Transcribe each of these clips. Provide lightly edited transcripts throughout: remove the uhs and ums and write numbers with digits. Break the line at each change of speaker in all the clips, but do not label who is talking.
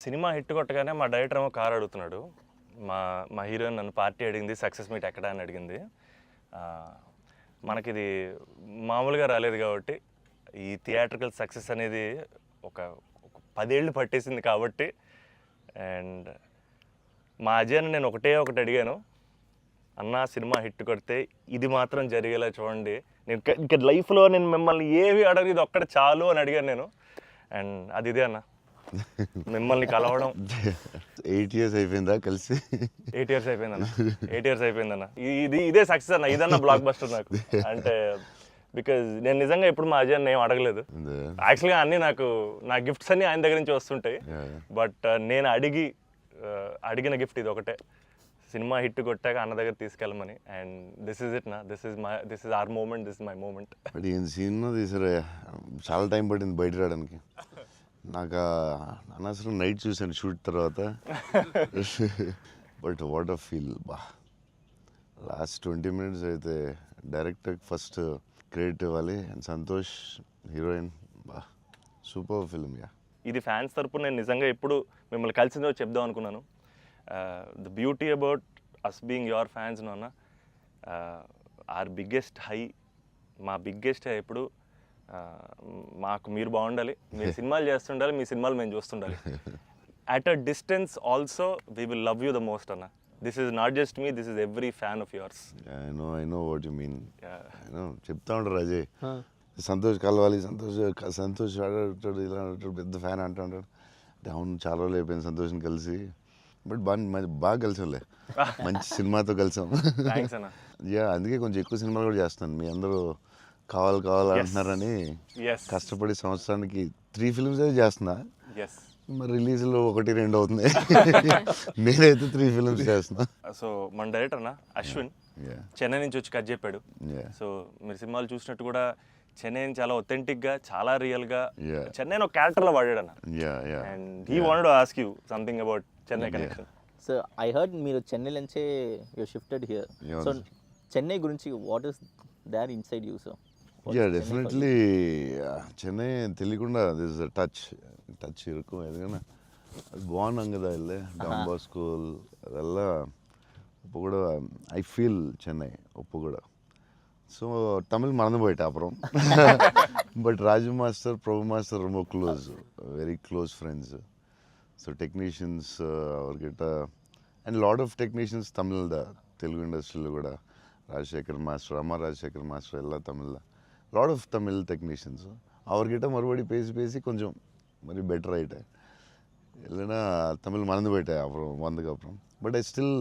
Cinema hit కొట్టగానే మా director ఏమో కార్ అడుగుతున్నాడు. మా మా హీరోయిన్ నన్ను పార్టీ అడిగింది, సక్సెస్ మీట్ ఎక్కడ అని అడిగింది. మనకిది మామూలుగా రాలేదు కాబట్టి ఈ థియేట్రికల్ సక్సెస్ అనేది ఒక 10 ఏళ్ళు పట్టేసింది కాబట్టి. అండ్ మా అజయ్ని నేను ఒకటి అడిగాను, అన్న సినిమా హిట్ కొడితే ఇది మాత్రం జరిగేలా చూడండి, నేను ఇంకా లైఫ్లో నేను మిమ్మల్ని ఏవి అడగదు, ఇది ఒక్కటి చాలు అని అడిగాను నేను. అండ్ అది ఇదే అన్న, మిమ్మల్ని కలవడం.
8 years అయిపోయిందా కలిసి?
8 years అయిపోయిందన్న. 8 years అయిపోయిందన్న. ఇదే సక్సెస్ అన్న, ఇదన్న బ్లాక్ బస్టర్ నాకు. అంటే బికాజ్ నేను నిజంగా ఎప్పుడు మా అజయ్ ఏం అడగలేదు. యాక్చువల్గా అన్నీ నా గిఫ్ట్స్ అన్నీ ఆయన దగ్గర నుంచి వస్తుంటాయి. బట్ నేను అడిగిన గిఫ్ట్ ఇది ఒకటే, సినిమా హిట్ కొట్టాక అన్న దగ్గర తీసుకెళ్ళమని. అండ్ దిస్ ఇస్ ఇట్ నా, this is our moment, this is my moment.
But ఈయన సినిమా తీసారా, చాలా టైం పట్టింది బయట రావడానికి. నాకు అనవసరం నైట్ చూశాను షూట్ తర్వాత. బట్ వాట్ అ ఫీల్ బా. లాస్ట్ 20 minutes అయితే డైరెక్టర్కి ఫస్ట్ క్రెడిట్ ఇవ్వాలి. అండ్ సంతోష్ హీరోయిన్, బా సూపర్ ఫిల్మ్. యా, ఇది
ఫ్యాన్స్ తరపున నేను నిజంగా ఎప్పుడు మిమ్మల్ని కలిసిందో చెప్దాం అనుకున్నాను. The beauty about us being your fans అన్న, ఆర్ బిగ్గెస్ట్ హై, మా బిగ్గెస్ట్ హై ఎప్పుడు మాకు మీరు బాగుండాలి, మీరు సినిమాలు చేస్తుండాలి, మీ సినిమాలు మేము చూస్తుండాలి. At a distance also we will love you the most అన్న. This is not just me, this is every fan of yours.
I know what you mean. చెప్తా ఉంటారు అజయ్, సంతోష్ కలవాలి, సంతోష్ ఆడాడు, ఇలా ఆడాడు, పెద్ద ఫ్యాన్ అంటాడు. అవును, చాలా రోజులు అయిపోయింది సంతోష్ని కలిసి. బట్ బాగా కలిసాంలే, మంచి సినిమాతో కలిసాం. యా, అందుకే కొంచెం ఎక్కువ సినిమాలు కూడా చేస్తాను. మీ అందరూ కావాలంటున్నారని కష్టపడి సంవత్సరానికి 3 films అయితే చేస్తున్నా. మరి రిలీజ్లో 1-2 అవుతుంది. నేనైతే 3 films చేస్తున్నా.
సో మన డైరెక్టర్ అన్న అశ్విన్ చెన్నై నుంచి వచ్చి కట్ చెప్పాడు. సో మీరు సినిమాలు చూసినట్టు కూడా చెన్నైని చాలా ఒథెంటిక్గా, చాలా రియల్గా చెన్నైని ఒక క్యారెక్టర్లో వాడాడు అన్న. And he wanted to ask you something about Chennai connection.
So I heard మీరు చెన్నై నుంచే you shifted here. So Chennai గురించి what is there inside you? So
yeah, definitely Chennai తెలియకుండా దిస్ టచ్ ఇరుకు. ఎందుకన్నా అది బాగున్నాం కదా, వెళ్ళే డాన్ స్కూల్ ಅದೆಲ್ಲ இப்போ கூட ஐ ஃபீல் சென்னை இப்போ கூட. ஸோ தமிழ் மறந்து போயிட்டேன் அப்புறம். But Raju master, Prabhu master ரொம்ப very close friends. So technicians அவர்கிட்ட and lot of technicians Tamil Telugu ఇండస్ట్రీలో కూడా, రాజశేఖర్ మాస్టర్, అమ్మ రాజశేఖర్ మాస్టర్ ಎಲ್ಲ Tamil, lot of Tamil technicians அவர்கிட்ட மறுபடி பேசி கொஞ்சம் మరి బెటర్ అయితే இல்லைன்னா தமிழ் மறந்து போயிட்டேன் அப்புறம் வந்ததுக்கு அப்புறம். பட் ஐ ஸ்டில்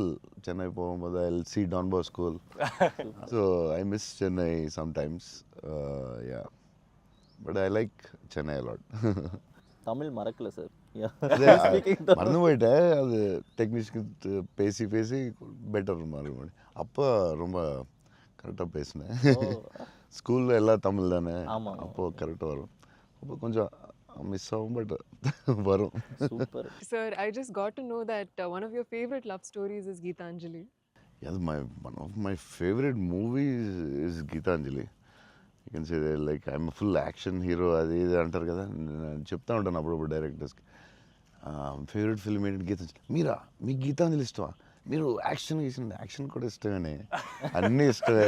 சென்னை போகும்போது I will see don school. So I miss Chennai sometimes. Yeah, but I like Chennai a lot.
Tamil மறக்கல சார்,
மறந்து போயிட்டேன். அது டெக்னீஷியன் பேசி பெட்டர் மறுபடி. அப்போ ரொம்ப கரெக்டாக பேசினேன். ஸ்கூலில் எல்லாம் தமிழ் தானே, அப்போது கரெக்டாக வரும். அப்போ கொஞ்சம் மிஸ் ஆகும், பட் வரும்.
Super.
Sir, I just got to know that one of your favorite love stories is Geetanjali.
Yeah, one of my favorite movies is Geetanjali. You can say that, like, I'm a full action hero. అది ఇది అంటారు కదా, నేను చెప్తా ఉంటాను అప్పుడప్పుడు డైరెక్టర్స్కి. Favourite film ఏంటి? గీతాంజలి. మీకు గీతాంజలి ఇష్టమా? మీరు యాక్షన్ కూడా ఇష్టమేనే, అన్నీ ఇష్టమే.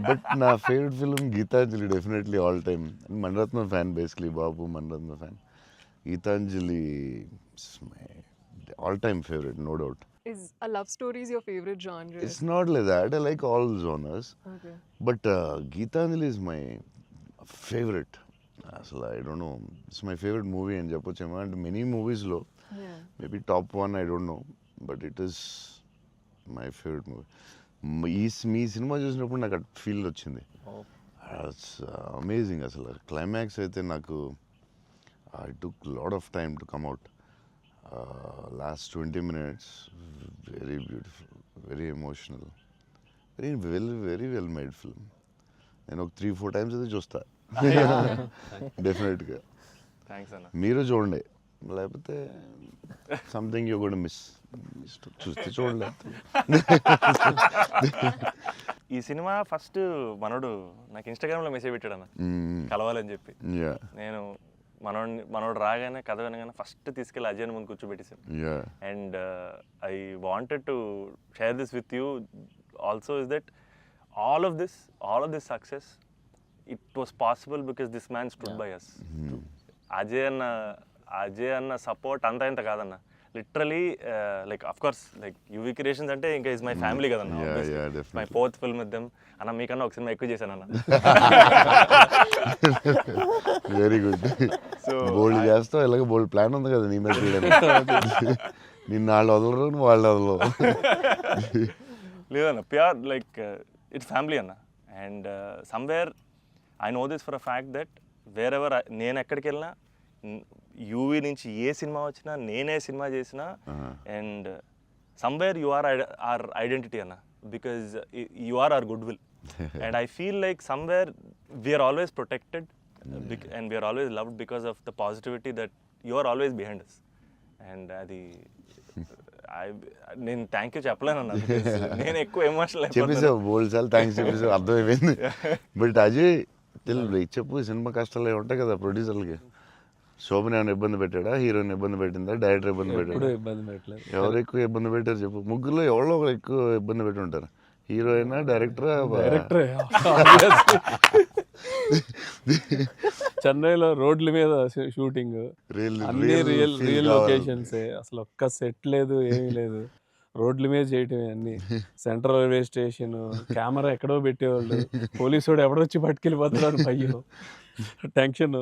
బట్ నా favourite film Gitanjali, definitely all time. Mani Ratnam fan, basically బాబు Mani Ratnam fan. Gitanjali my all time favourite, no doubt.
Is a love story is your favorite genre?
It's not like that. I like all genres. Okay. But Geetanjali is my favorite. So I don't know. It's my favorite movie in Japochema. And many movies low. Yeah. Maybe top 1, I don't know. But it is my favorite movie. Me cinema చూసినప్పుడు నాకు at feel వచ్చింది. It's amazing. అసలు climax అయితే నాకు I took lot of time to come out. Last 20 minutes, very beautiful, very emotional, very well made film. నేను ఒక 3-4 times అయితే చూస్తా డెఫినెట్గా.
థ్యాంక్స్ అన్న.
మీరు చూడండి, లేకపోతే సంథింగ్ యూ గోనా మిస్. చూస్తే చూడండి.
ఈ సినిమా ఫస్ట్ మనోడు నాకు ఇన్స్టాగ్రామ్లో మెసేజ్ పెట్టాడు అన్న, కలవాలని చెప్పి. నేను మనోడు రాగానే కథ వినగానే ఫస్ట్ తీసుకెళ్ళి అజయ్ ముందు కూర్చోబెట్టేసాను.
Yeah.
And I wanted to share this with you also is that all of this success, it was possible because this man stood by us. Ajay అన్న సపోర్ట్ అంతా ఇంత కాదన్న, literally like of course like UV creations అంటే ఇంకా is my family కదన్న. My 4th film with them అన్న. మీకన్నా ఒక సినిమా ఎక్కువ చేశాను అన్న.
Very good. సో బోల్డ్ చేస్తావు, ఇలాగ బోల్డ్ ప్లాన్ ఉంది కదా నీ మీద నిన్ను వాళ్ళు వదలరు, నువ్వు వాళ్ళు వదలవు.
లేదన్న, ప్యూర్ లైక్ ఇట్స్ ఫ్యామిలీ అన్న. And somewhere I know this for a fact that wear ever నేను ఎక్కడికి వెళ్ళినా, యూవీ నుంచి ఏ సినిమా వచ్చినా, నేనే సినిమా చేసినా, and somewhere you are our identity అన్న, because you are our good will. And I feel like somewhere we're always protected and we're always loved because of the positivity that you are always behind us. And అది నేను thank you చెప్పలేను అన్న, నేను ఎక్కువ emotional
చెప్పేసావు బోల్డ్ సార్లు thanks చెప్పేసావు, అర్థమైపోయింది. But Ajay తెలియదు చెప్పు, సినిమా కష్టాలు ఏమి ఉంటాయి కదా ప్రొడ్యూసర్లకి. శోభన్ ఏమైనా ఇబ్బంది పెట్టాడా, హీరోయిన్ ఇబ్బంది పెట్టిందా, డైరెక్టర్ ఇబ్బంది పెట్టాడా? ఎవరు ఎక్కువ ఇబ్బంది పెట్టారు చెప్పు? ముగ్గురులో ఎవరో ఒకరు ఎక్కువ ఇబ్బంది పెట్టి ఉంటారు, హీరోయినా డైరెక్టరా?
చెన్నైలో రోడ్ల మీద షూటింగ్, అన్ని రియల్ లొకేషన్స్, అసలు ఒక్క సెట్ లేదు, ఏమీ లేదు, రోడ్ల మీద చేయటమే అన్ని. సెంట్రల్ రైల్వే స్టేషన్, కెమెరా ఎక్కడో పెట్టేవాళ్ళు, పోలీసు వాడు ఎవడొచ్చి పట్టుకెళ్ళిపోతున్నాడు, భయ్యం, టెన్షన్.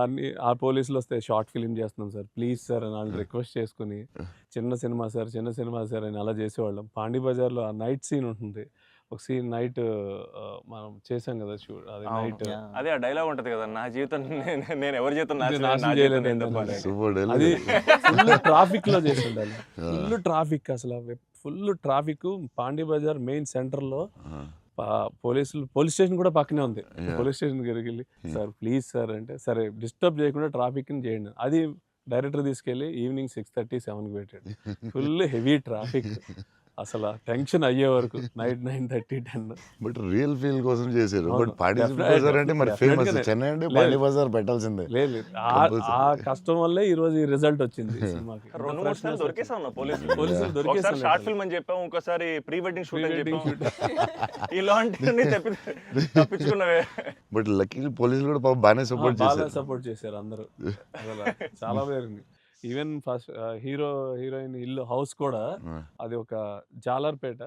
అన్ని ఆ పోలీసులు వస్తే షార్ట్ ఫిలిం చేస్తున్నాం సార్ ప్లీజ్ సార్ అని వాళ్ళు రిక్వెస్ట్ చేసుకుని, చిన్న సినిమా సార్ అని అలా చేసేవాళ్ళం. పాండి బజార్లో ఆ నైట్ సీన్ ఉంటుంది, ఒక సీన్ నైట్ మనం చేసాం కదా షూట్, అది నైట్,
అదే ఆ డైలాగ్ ఉంటుంది కదా, నా జీవితం నేను ఎవరి జీవితం
నాశనం చేయలేదు, అది ఫుల్ ట్రాఫిక్ లో చేసి ఉండాలి. ఫుల్ ట్రాఫిక్, అసలు full traffic. Pondy Bazaar main centre లో పోలీస్ స్టేషన్ కూడా పక్కనే ఉంది. పోలీస్ స్టేషన్ దగ్గరికి వెళ్ళి సార్ ప్లీజ్ సార్ అంటే, సరే డిస్టర్బ్ చేయకుండా ట్రాఫిక్ ని చేయండి. అది డైరెక్టర్ తీసుకెళ్ళి ఈవినింగ్ 6:30, 7కి పెట్టాడు. ఫుల్ హెవీ ట్రాఫిక్, అసలు టెన్షన్ అయ్యే వరకు నైట్ 9:30, 10.
బట్ రియల్ ఫీల్ కోసం చేశారు. బట్ పాండి బజార్ అంటే మరి ఫేమస్, చెన్నై అంటే పాండి బజార్ పెట్టాల్సిందే.
లేదు, ఆ కష్టం వల్లే ఈ రోజు ఈ రిజల్ట్ వచ్చింది సినిమాకి.
2-3 సార్లు దొరికేసాం పోలీసులు దొరికేసాం. షార్ట్ ఫిల్మ్ అని చెప్పాం, ఇంకోసారి ప్రీ వెడ్డింగ్ షూట్ అని చెప్పాం, ఇలాంటివన్నీ తప్పించుకున్నవే.
బట్ లక్కీ పోలీసులు కూడా పాపం బాగానే
సపోర్ట్ చేశారు అందరూ, అసలు చాలా పేరు. ఈవెన్ ఫస్ట్ హీరోయిన్ ఇల్లు హౌస్ కూడా అది ఒక జాలర్పేట,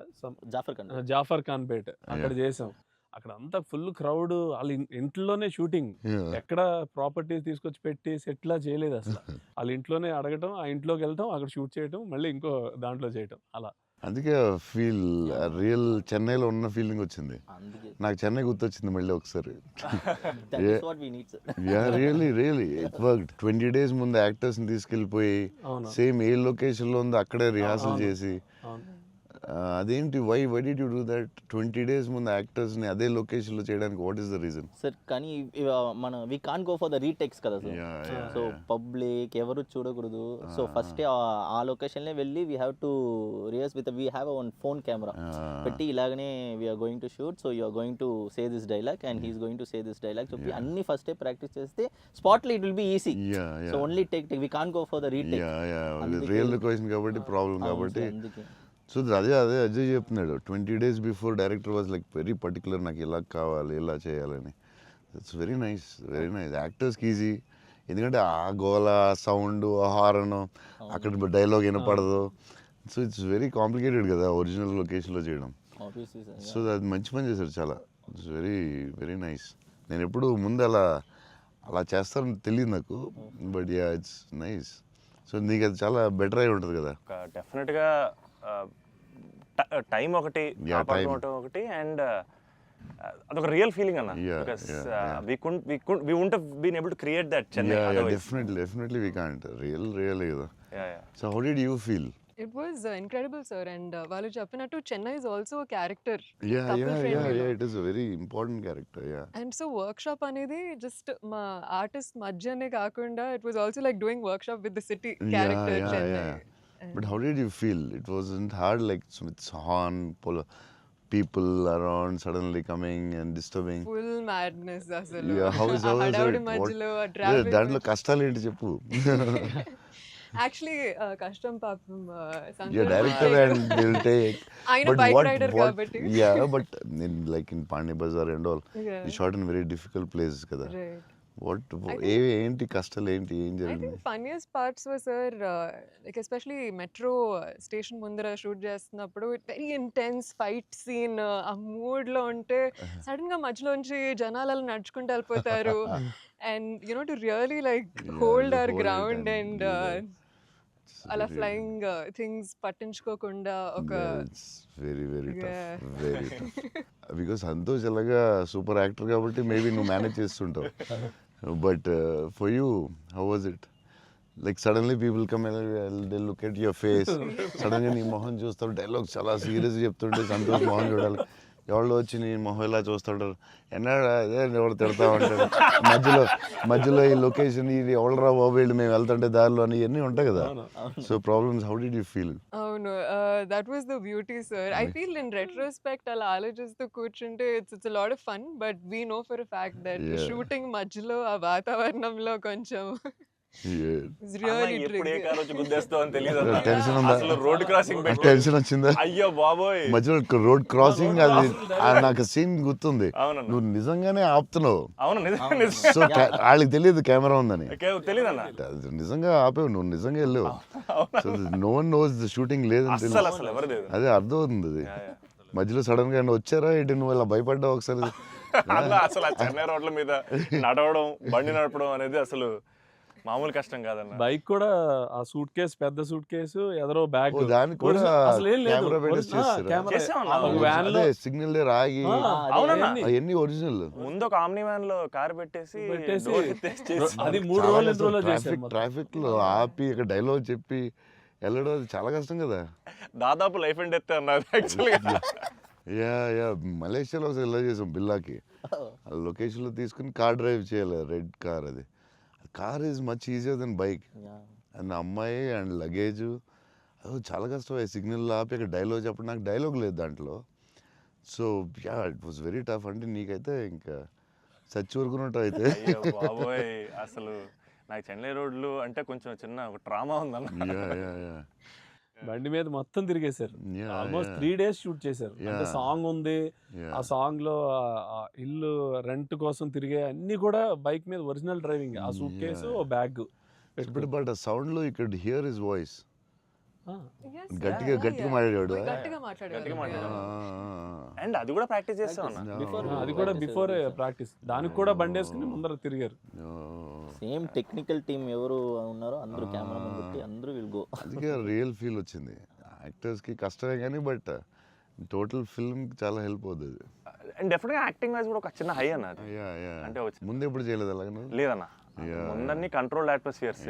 జాఫర్ ఖాన్ పేట, అక్కడ చేసాం. అక్కడ అంతా ఫుల్ క్రౌడ్, వాళ్ళ ఇంట్లోనే షూటింగ్, ఎక్కడ ప్రాపర్టీస్ తీసుకొచ్చి పెట్టి సెట్లా చేయలేదు అసలు. వాళ్ళ ఇంట్లోనే అడగటం, ఆ ఇంట్లోకి వెళ్ళటం, అక్కడ షూట్ చేయటం, మళ్ళీ ఇంకో దాంట్లో చేయటం, అలా.
అందుకే ఫీల్ రియల్ చెన్నైలో ఉన్న ఫీలింగ్ వచ్చింది నాకు. చెన్నై గుర్తొచ్చింది మళ్ళీ ఒకసారి. Really it worked. 20 days ముందు యాక్టర్స్ని తీసుకెళ్ళిపోయి సేమ్ ఏ లొకేషన్లో ఉందో అక్కడే రిహార్సల్ చేసి, అదేంటి why did you do that? 20 days ముందు యాక్టర్స్ని అదే లొకేషన్లో చేయడానికి what is the reason?
Sir కానీ మన we can't go for the retakes కదా సార్. సో పబ్లిక్ ఎవరు చూడకూడదు. సో ఫస్ట్ ఆ లొకేషన్లే వెళ్ళి we have to rehearse with we have one phone camera పెట్టి, ఇలాగనే we are going to shoot, so you are going to say this dialogue and he's going to say this dialogue. So అన్ని ఫస్టే practice చేస్తే స్పాట్లో it will be easy. So only take we can't go for the retake.
Real location కాబట్టి problem కాబట్టి. So అదే అజయ్ చెప్తున్నాడు, 20 days before director was like very particular, నాకు ఇలా కావాలి, ఇలా చేయాలని. ఇట్స్ వెరీ నైస్ యాక్టర్స్కి ఈజీ, ఎందుకంటే ఆ గోల, సౌండ్, హారన్, అక్కడ డైలాగ్ వినపడదు. సో ఇట్స్ వెరీ కాంప్లికేటెడ్ కదా ఒరిజినల్ లొకేషన్లో చేయడం. సో అది మంచి పని చేశారు చాలా. It's very nice. నేను ఎప్పుడు ముందు అలా చేస్తారని తెలియదు నాకు, but yeah it's nice. So నీకు అది చాలా బెటర్ అయి ఉంటుంది కదా.
డెఫినెట్గా టైం ఒకటి, ఒకటి, అండ్ అదొక రియల్ ఫీలింగ్ అన్న. Because we wouldn't have been able to create that Chennai otherwise.
Definitely we can't. Really కదా. So how did you feel?
It was incredible, sir. And వాళ్ళు చెప్పినట్టు Chennai is also a character.
Yeah, it is a very important character.
And so workshop అనేది just మా artist మధ్యనే కాకుండా it was also like doing workshop with the city character Chennai.
But how did you feel? It wasn't hard, like with horn, people around suddenly coming and disturbing.
Full madness అసలు.
Yeah, how is
ఆ
it?
హడావుడి
What-
మధ్యలో ఆ
Yeah,
traffic
దాంట్లో కష్టాలు ఏంటి చెప్పు.
Actually కష్టం పాపం
Yeah, director and they'll take.
ఆయన
But
bike
what,
rider
what,
కాబట్టి.
yeah, but in like in Pani Bazaar and all,
Yeah.
you shot in very difficult places కదా.
Right.
What, ఏంటి కష్టాలు ఏంటి, ఏం
I
జరిగింది?
think funniest parts were, sir, like especially metro station ముందర షూట్ చేస్తున్నప్పుడు వెరీ ఇంటెన్స్ ఫైట్ సీన్ ఆ మూడ్ లో ఉంటే సడన్ గా మధ్యలోంచి జనాలు అలా నడుచుకుంటూ వెళ్ళిపోతారు and you know to really like
Yeah,
hold
to
అవర్
hold it
ground
and
and
do that. It's
అలా
very-
ఫ్లయింగ్ థింగ్స్ పట్టించుకోకుండా ఒక
Yeah, it's very very
Yeah.
tough, very tough. Because Santosh ఎలాగా సూపర్ యాక్టర్ కాబట్టి maybe నువ్వు manage చేస్తుంటావు. But for you how was it? Like suddenly people come they look at your face, సడన్గా నీ మొహం చూస్తారు, డైలాగ్ చాలా సీరియస్ చెప్తుంటే సంతోష్ మొహం చూడాలి. ఎవరో వచ్చి నీ మొహం ఇలా చూస్తుంటారు, ఎన్నాడు అదే ఎవరు తిడతా ఉంటారు, మధ్యలో ఈ లొకేషన్ ఇది ఎవడరా బాబు వీళ్ళు మేము వెళ్తుంటే దారిలో అని ఇవన్నీ ఉంటాయి కదా. So problems, how did you feel?
అవును that was the beauty sir. I feel in retrospect అలా ఆలోచిస్తూ కూర్చుంటే it's a lot of fun but we know for a fact that
Yeah.
Shooting మధ్యలో ఆ వాతావరణంలో కొంచెం ఇట్స్ రియల్లీ
ఎప్పుడు ఏ car వచ్చి గుద్దేస్తావు అని తెలియదు
Tension ఉందా?
అసలు రోడ్ క్రాసింగ్ పెట్టి
టెన్షన్ వచ్చిందా?
అయ్యో బాబోయ్.
మధ్యలో రోడ్ క్రాసింగ్ అది నాకు సీన్ గుర్తుంది.
అవునన్నా.
నువ్వు నిజంగానే ఆపుతున్నావు.
అవును నిజం
సో వాళ్ళకి తెలియదు కెమెరా ఉందని.
తెలీదన్న
అది నిజంగా ఆపేవు, నువ్వు నిజంగా వెళ్ళావు. So no one knows the shooting లేదని
అస్సలు
తెలియదు.
అసలు ఎవరు లేదు.
అదే అర్థం అవుతుంది అది. మధ్యలో సడన్ గా ఏమన్నా వచ్చారా ఏంటి, నువ్వు ఇలా భయపడ్డావు ఒకసారి?
అలా అసలు ఆ చెన్నై రోడ్ల మీద నడవడం బండి నడపడం అనేది అసలు మామూలు కష్టం కాదన్న.
బైక్ కూడా ఆ సూట్ కేసు, పెద్ద సూట్ కేసు, ఎదరో బ్యాగ్,
ఓ, దానికి కూడా
అసలు ఏం లేదు.
కెమెరా పెట్టేసి చేస్తారా?
చేసామన్నా.
ఒక వ్యాన్ లో
అదే సిగ్నల్ దగ్గర ఆగి
అవునన్నా.
అవన్నీ ఒరిజినల్.
ముందు ఒక ఆమ్ని వ్యాన్ లో కార్ పెట్టేసి
పెట్టేసి
door ఎత్తేసి చేసి
అది 3 రోజులు 2 రోజులు చేశారు మొత్తం.
ట్రాఫిక్ లో ఆపి ఒక డైలాగ్ చెప్పి వెళ్ళడం అది చాలా కష్టం కదా.
దాదాపు లైఫ్ అండ్ డెత్ అన్నది యాక్చువల్గా.
యా మలేషియాలో ఒకసారి ఇలా చేసాం బిల్లాకి. ఆ లొకేషన్లో తీసుకుని కార్ డ్రైవ్ చేయాలి, రెడ్ కార్. అది car is much easier than bike. And అమ్మాయి అండ్ లగేజ్ అది చాలా కష్టం. సిగ్నల్ ఆపి అక్కడ డైలాగ్ చెప్పడం, నాకు డైలాగ్ లేదు దాంట్లో. So yeah it was very tough. అంటే నీకైతే ఇంకా చచ్చి ఊరుకున్నట్టు అయితే.
అయ్యో బాబోయ్, అసలు నాకు చెన్నై రోడ్లు అంటే కొంచెం చిన్న ఒక ట్రామా ఉందన్న.
యా
బండి మీద మొత్తం తిరిగేశారు.
Yeah,
almost
yeah.
3 days shoot చేశారు. అంటే
Yeah.
సాంగ్ ఉంది, ఆ సాంగ్ లో ఆ ఇల్లు రెంట్ కోసం తిరిగే అన్ని కూడా బైక్ మీద ఒరిజినల్ డ్రైవింగ్. ఆ సూట్ కేసు, బ్యాగ్
బట్ ఆ సౌండ్ లో you could hear his voice.
Yes,
గట్టిగా
yeah,
గట్టిగా
yeah.
మాట్లాడాడు.
గట్టిగా మాట్లాడారు.
అండ్ అది కూడా ప్రాక్టీస్ చేస్తా ఉన్నా.
అది కూడా బిఫోర్ ప్రాక్టీస్. దానికి కూడా బండి వేసుకుని ముందర తిరిగారు.
సేమ్ టెక్నికల్ టీమ్ ఎవరు ఉన్నారో అందరూ కెమెరామెన్ పెట్టి అందరూ విల్ గో.
అందుకే రియల్ ఫీల్ వచ్చింది. యాక్టర్స్కి కష్టమే కానీ బట్ టోటల్ ఫిల్మ్కి చాలా హెల్ప్ అవుతుంది.
అండ్ డెఫినెట్గా యాక్టింగ్ వైజ్ కూడా ఒక చిన్న హై అన్న అది. అంటే
ముందు ఎప్పుడు చేయలేదు అలాగే?
లేదన్న, ముందన్ని కంట్రోల్డ్ అట్మాస్ఫియర్స్.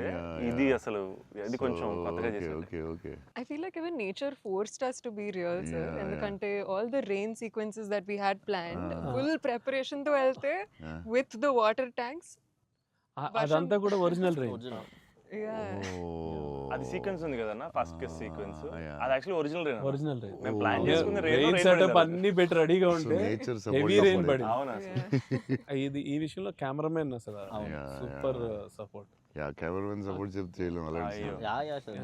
ఇది అసలు ఇది కొంచెం కొత్తగా చేశారు.
Okay
I feel like even nature forced us to be real, sir.
Yeah,
ఎందుకంటే all the rain sequences that we had planned, full preparation తో వెళ్తే with the water tanks.
అదంతా కూడా ఒరిజినల్ రైన్.
Yeah.
అది సీక్వెన్స్ ఉంది కదన్న, first kiss sequence. అది actually original rain.
Original rain.
మేము ప్లాన్ చేసుకున్న
రెయిన్ సెటప్ అన్ని పెట్టి రెడీగా ఉంటే
నేచర్
హెవీ రెయిన్ పడింది.
అవునా
ఇది ఈ విషయంలో కెమెరామెన్ అసలు super support.
Yeah cameraman support చెప్తే చేయలేము అలాంటి.
యా సార్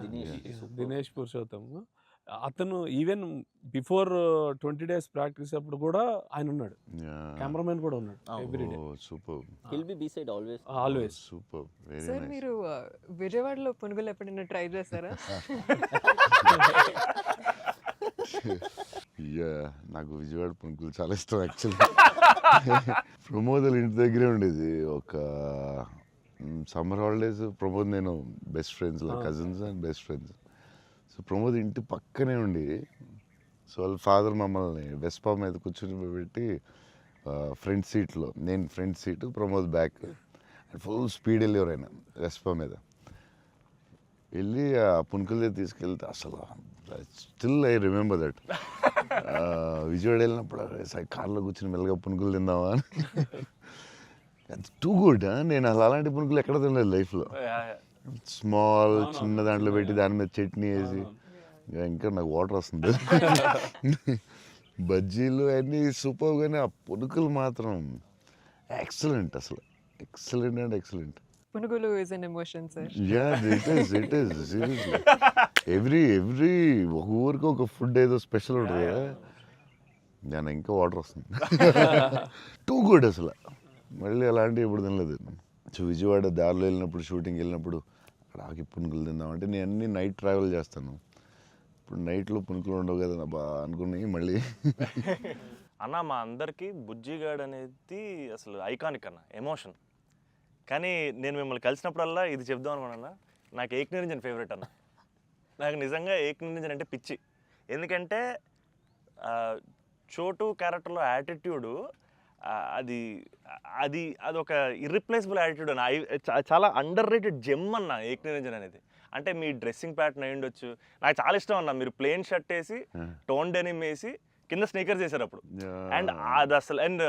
దినేష్ పురుషోత్తం అతను ఈవెన్ బిఫోర్ 20 days ప్రాక్టీస్ అప్పుడు కూడా ఆయన ఉన్నాడు. కెమెరామెన్ కూడా ఉన్నాడు every day.
Super
will be beside always.
Always.
Super very
sir
nice.
మీరు విజయవాడలో పునుగులు ఎప్పుడైనా ట్రై చేస్తారా?
యా నాకు విజయవాడ పునుకులు చాలా ఇష్టం యాక్చువల్లీ. ప్రమోద్ ఇంటి దగ్గరే ఉండేది. ఒక సమ్మర్ హాలిడేస్ ప్రమోద్ నేను best friends, cousins and best friends. So Pramod ఇంటి పక్కనే ఉండి, సో వాళ్ళ ఫాదర్ మమ్మల్ని వెస్పా మీద కూర్చొని పెట్టి ఫ్రంట్ సీట్లో, నేను front seat, Pramod back, full speed వెళ్ళేవారు ఆయన వెస్పా మీద. వెళ్ళి ఆ పునుకుల దగ్గర తీసుకెళ్తే అసలు still I remember that. Vijayawada వెళ్ళినప్పుడు కార్లో కూర్చొని మెల్లగా పునుకులు తిందామా అని. Too good. నేను అసలు అలాంటి పునుకులు ఎక్కడ తినలేదు లైఫ్లో. స్మాల్ చిన్న దాంట్లో పెట్టి దాని మీద చట్నీ వేసి, ఇంకా నాకు వాటర్ వస్తుంది. బజ్జీలు అన్నీ సూపర్, కానీ ఆ పునుకులు మాత్రం ఎక్సలెంట్, అసలు ఎక్సలెంట్ అండ్ ఎక్సలెంట్.
పునుగులు is an emotion sir.
It is seriously every ఒక ఊరికి ఒక ఫుడ్ ఏదో స్పెషల్ ఉంటుంది కదా, నేను ఇంకా వాటర్ వస్తుంది. టూ గుడ్ అసలు. మళ్ళీ అలాంటివి ఇప్పుడు తినలేదు. సో విజయవాడ దారిలో వెళ్ళినప్పుడు, షూటింగ్ వెళ్ళినప్పుడు అక్కడ ఆకి పునుకులు తిందామంటే నేను అన్ని నైట్ ట్రావెల్ చేస్తాను. ఇప్పుడు నైట్లో పునుకులు ఉండవు కదా బా అనుకుని మళ్ళీ.
అన్న మా అందరికీ బుజ్జిగాడ్ అనేది అసలు ఐకానిక్ అన్న, ఎమోషన్. కానీ నేను మిమ్మల్ని కలిసినప్పుడల్లా ఇది చెప్దాం అనుకున్నా, నాకు ఏక్ నిరంజన్ ఫేవరెట్ అన్న. నాకు నిజంగా ఏక్ నిరంజన్ అంటే పిచ్చి. ఎందుకంటే చోటు క్యారెక్టర్లో యాటిట్యూడు అది అది అదొక ఇర్రిప్లేసబుల్ యాటిట్యూడ్ అన్న. చాలా అండర్ రేటెడ్ జెమ్ అన్న ఏక్ నిరంజన్ అనేది. అంటే మీ డ్రెస్సింగ్ ప్యాటర్న్ అయి ఉండొచ్చు, నాకు చాలా ఇష్టం అన్న. మీరు ప్లెయిన్ షర్ట్ వేసి టోన్ డెనిమ్ వేసి కింద స్నీకర్స్ చేశారు అప్పుడు, అండ్ అది అసలు, అండ్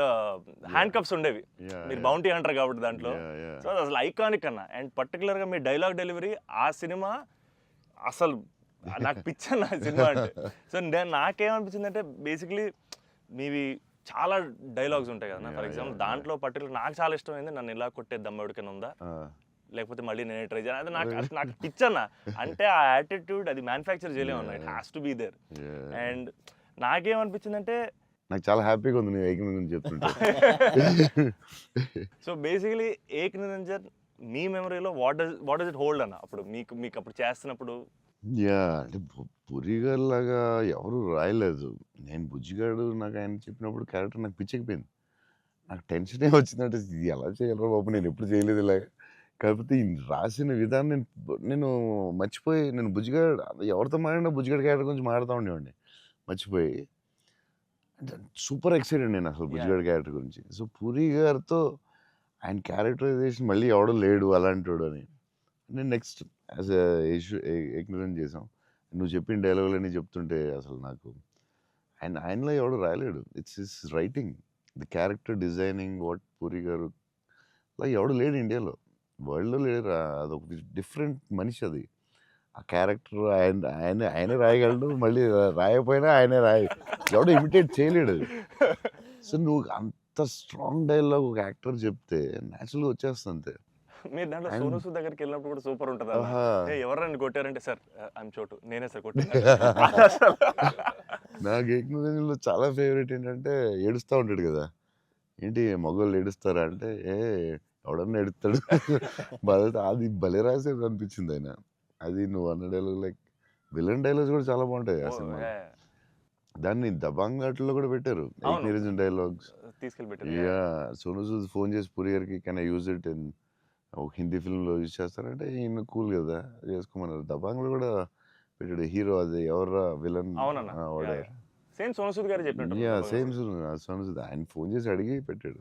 హ్యాండ్ కప్స్ ఉండేవి. మీరు బౌంటీ అంటారు కాబట్టి దాంట్లో. సో అది అసలు ఐకానిక్ అన్న. అండ్ పర్టికులర్గా మీ డైలాగ్ డెలివరీ ఆ సినిమా అసలు నాకు పిచ్చన్న సినిమా అంటే. సో నాకేమనిపించింది అంటే బేసిక్లీ మీవి చాలా డైలాగ్స్ ఉంటాయి కదా. ఫర్ ఎగ్జాంపుల్ దాంట్లో పర్టికులర్ నాకు చాలా ఇష్టమైంది, నన్ను ఇలా కొట్టే దమ్మడికైనా ఉందా, లేకపోతే మళ్ళీ నేనే ట్రై చేయాలి, అది నాకు పిచ్చన్న. అంటే ఆ యాటిట్యూడ్ అది మ్యానుఫ్యాక్చర్ చేయలేమన్నా, it has to be there. And నాకేమనిపించిందంటే
నాకు చాలా హ్యాపీగా ఉంది నేను ఏక్ నిరంజన్ చెప్తుంటే.
సో బేసికలీ ఏక్ నిరంజన్ మీ మెమరీలో వాట్ డస్ ఇట్ హోల్డ్ అన్న అప్పుడు మీకు అప్పుడు చేస్తున్నప్పుడు?
అంటే పురిగారు లాగా ఎవరు రాయలేదు. నేను బుజ్జిగాడు నాకు ఆయన చెప్పినప్పుడు క్యారెక్టర్ నాకు పిచ్చెక్కిపోయింది. నాకు టెన్షనే వచ్చిందంటే ఇది ఎలా చేయాలరా బాబు, నేను ఎప్పుడు చేయలేదు ఇలాగా. కాకపోతే ఈ రాసిన విధానం నేను మర్చిపోయి, నేను బుజ్జిగాడు ఎవరితో మాట్లాడినా బుజ్జిగాడు క్యారెక్టర్ గురించి మాట్లాడుతూ ఉండేవాడిని మర్చిపోయి. అంటే సూపర్ ఎక్సైటెడ్ నేను అసలు బుజ్జిగాడు క్యారెక్టర్ గురించి. సో పూరి గారితో ఆయన క్యారెక్టరైజేషన్ మళ్ళీ ఎవడో లేడు అలాంటి అని నేను నెక్స్ట్ యాజ్ ఎగ్నరెంట్ చేసాం. నువ్వు చెప్పిన డైలాగులన్నీ చెప్తుంటే అసలు నాకు ఆయనలో ఎవడు రాయలేడు. It's his writing, the character designing, what Puri garu అలా ఎవడు లేడు ఇండియాలో, వరల్డ్లో లేడు. అదొక డిఫరెంట్ మనిషి అది. ఆ క్యారెక్టర్ ఆయనే రాయగలడు, మళ్ళీ రాయకపోయినా ఆయనే ఎవడో ఇమిటేట్ చేయలేడు అది. సో నువ్వు అంత స్ట్రాంగ్ డైలాగ్ ఒక యాక్టర్ చెప్తే న్యాచురల్గా వచ్చేస్తుంది అంతే.
మీరు దాంట్లో సోను సూద్ దగ్గరికి వెళ్ళినప్పుడు కూడా సూపర్ ఉంటుంది. ఎవరైనా కొట్టారంటే సార్ ఐఎమ్ చోటు, నేనే సార్ కొట్టాను.
నాకు ఏకనిరంజన్లో చాలా ఫేవరెట్ ఏంటంటే ఏడుస్తూ ఉంటాడు కదా, ఏంటి మగవాళ్ళు ఏడుస్తారా అంటే ఎవడన్నా ఏడుస్తాడు బాధ. అది భలే రాసేది అనిపించింది ఆయన. అది నువ్వు అన్న డైలాగ్ లైక్ విలన్ డైలాగ్స్ కూడా చాలా బాగుంటాయి ఆ సినిమా. దాన్ని దబాంగ్ ఆటల్లో కూడా పెట్టారు నిరంజన్ డైలాగ్స్
తీసుకెళ్ళి.
సోను సూద్ ఫోన్ చేసి పూరి గారికి can I use it in ఒక హిందీ ఫిల్మ్లో యూజ్ చేస్తారంటే ఈయన కూల్ కదా చేసుకోమన్నారు. దబాంగ్లో కూడా పెట్టాడు హీరో, అది ఎవరా విలన్
సేమ్ సోను సూద్ గారు చెప్పినట్టు.
సేమ్ సోను సూద్ ఆయన ఫోన్ చేసి అడిగి పెట్టాడు.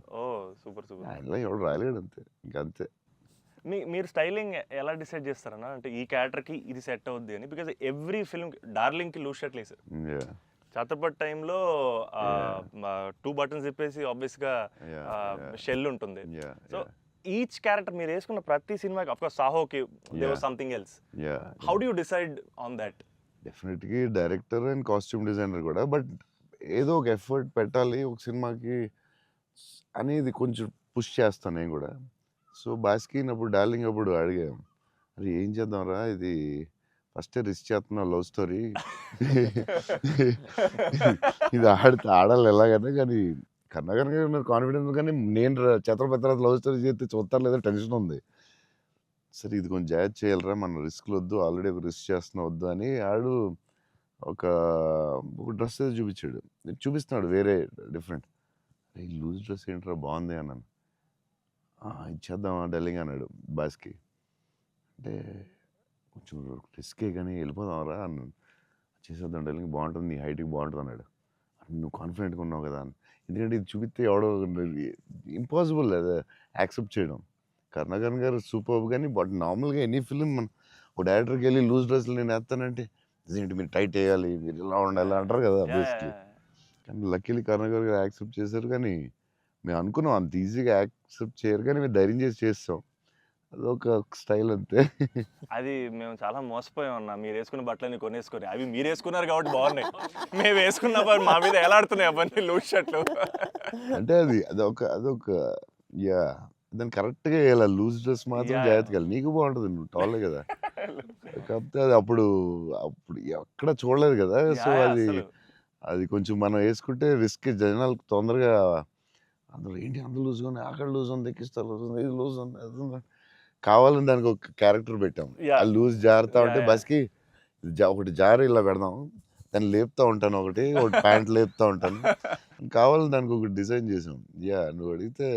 Super super.
ఆయనలో ఎవడు రాయలేడు అంతే, ఇంకా అంతే.
మీరు స్టైలింగ్ ఎలా డిసైడ్ చేస్తారన్నా, అంటే ఈ క్యారెక్టర్కి ఇది సెట్ అవుద్ది అని? బికాజ్ ఎవ్రీ ఫిల్మ్ డార్లింగ్కి లూజ్ షర్ట్ వేసారు, ఛత్రపతి టైంలో 2 బటన్స్ చెప్పేసి ఆబ్వియస్గా షెల్ ఉంటుంది. సో ఈచ్ క్యారెక్టర్ మీరు వేసుకున్న ప్రతి సినిమాకి, ఆఫ్ కోర్స్ సాహోకి there was something else. How do you decide on that?
డెఫినెట్గా డైరెక్టర్ అండ్ కాస్ట్యూమ్ డిజైనర్ కూడా, బట్ ఏదో ఒక ఎఫర్ట్ పెట్టాలి ఒక సినిమాకి అనేది కొంచెం పుష్ చేస్తాను నేను కూడా. సో బాస్కిన్ అప్పుడు డార్లింగ్ అప్పుడు అడిగాం, అరే ఏం చేద్దాంరా, ఇది ఫస్ట్ రిస్క్ చేస్తున్నావు లవ్ స్టోరీ, ఇది ఆడాలి ఎలాగైనా, కానీ కన్నగారు నాకు కాన్ఫిడెన్స్, కానీ నేను ఛత్రపతి తర్వాత లవ్ స్టోరీ చేస్తే చూస్తారు లేదా టెన్షన్ ఉంది. సరే ఇది కొంచెం జాగ్రత్త చేయాలరా, మన రిస్క్లు వద్దు, ఆల్రెడీ ఒక రిస్క్ చేస్తున్నా వద్దు అని ఆడు ఒక డ్రెస్ ఏదో చూపించాడు, చూపిస్తున్నాడు వేరే డిఫరెంట్. ఈ లూజ్ డ్రెస్ ఏంట్రా బాగుంది అన్నాను. ఇచ్చేద్దామా డార్లింగ్ అన్నాడు బాస్కి. అంటే కొంచెం రిస్కే కానీ వెళ్ళిపోదాంరా అన్నాను. చేసేద్దాం డార్లింగ్, బాగుంటుంది, నీ హైట్కి బాగుంటుంది అన్నాడు. నువ్వు కాన్ఫిడెంట్గా ఉన్నావు కదా అని. ఎందుకంటే ఇది చూపిస్తే ఎవడో ఇంపాసిబుల్ అది యాక్సెప్ట్ చేయడం. కరుణాకరన్ గారు సూపర్, కానీ బట్ నార్మల్గా ఎనీ ఫిలిం మన ఒక డైరెక్టర్కి వెళ్ళి లూజ్ డ్రెస్లు నేను వేస్తానంటే ఇదేంటి మీరు టైట్ వేయాలి, మీరు ఇలా ఉండాలి అంటారు కదా బేసిక్లీ. కానీ లక్కీలీ కరుణాకర్ గారు యాక్సెప్ట్ చేశారు. కానీ మేము అనుకున్నాం అంత ఈజీగా యాక్సెప్ట్ చేయరు, కానీ మేము ధైర్యం చేసి చేస్తాం. అదొక స్టైల్ అంతే.
అది మేము చాలా మోసపోయాం అన్న. మీరు వేసుకున్న బట్టలన్నీ కొనేసుకొని అవి మీరు వేసుకున్నారు కాబట్టి బాగున్నాయి. మేము వేసుకున్న మా మీద ఎలాడుతున్నాయి అవన్నీ లూజ్ షర్ట్లు.
అంటే అదొక యా దాన్ని కరెక్ట్గా వేయాలి. లూజ్ డ్రెస్ మాత్రం
Yeah.
జాగ్రత్తగా వేయాలి. నీకు బాగుంటుంది, నువ్వు టాలే కదా. కాకపోతే అది అప్పుడు ఎక్కడ చూడలేదు కదా. సో
Yeah,
అది
అసలు
అది కొంచెం మనం వేసుకుంటే రిస్క్. జనాలకు తొందరగా అందులో ఏంటి అంత లూజ్గా ఉంది, అక్కడ లూజ్ ఉంది, ఎక్కిస్తా లూజ్ ఉంది, ఇది లూజ్ ఉంది, అది ఉంది. కావాలని దానికి ఒక క్యారెక్టర్ పెట్టాం.
Yeah.
ఆ లూజ్ జారుతా
Yeah,
ఉంటే
yeah.
బస్కి ఒకటి జారి ఇలా పెడదాం, దాన్ని లేపుతా ఉంటాను, ఒకటి ప్యాంట్ లేపుతా ఉంటాను. కావాలని దానికి ఒకటి డిజైన్ చేసాం. యా నువ్వు అడిగితే